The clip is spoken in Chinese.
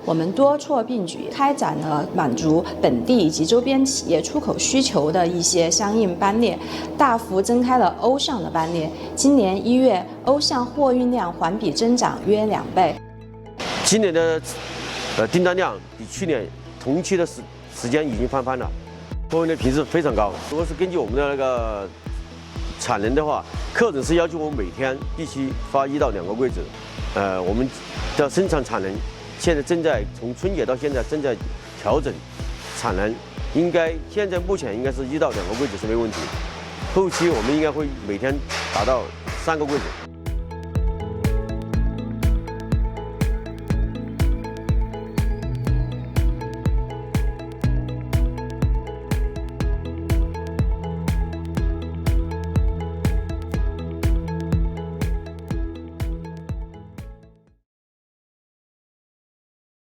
我们多措并举，开展了满足本地以及周边企业出口需求的一些相应班列，大幅增开了欧项的班列。今年1月，欧项货运量环比增长约2倍。今年的订单量比去年同期的时间已经翻番了，货运的频次非常高。如果是根据我们的那个产能的话，客人是要求我们每天必须发1到2个柜子。我们的生产产能现在从春节到现在正在调整产能，现在目前应该是1到2个柜子是没问题，后期我们应该会每天达到3个柜子。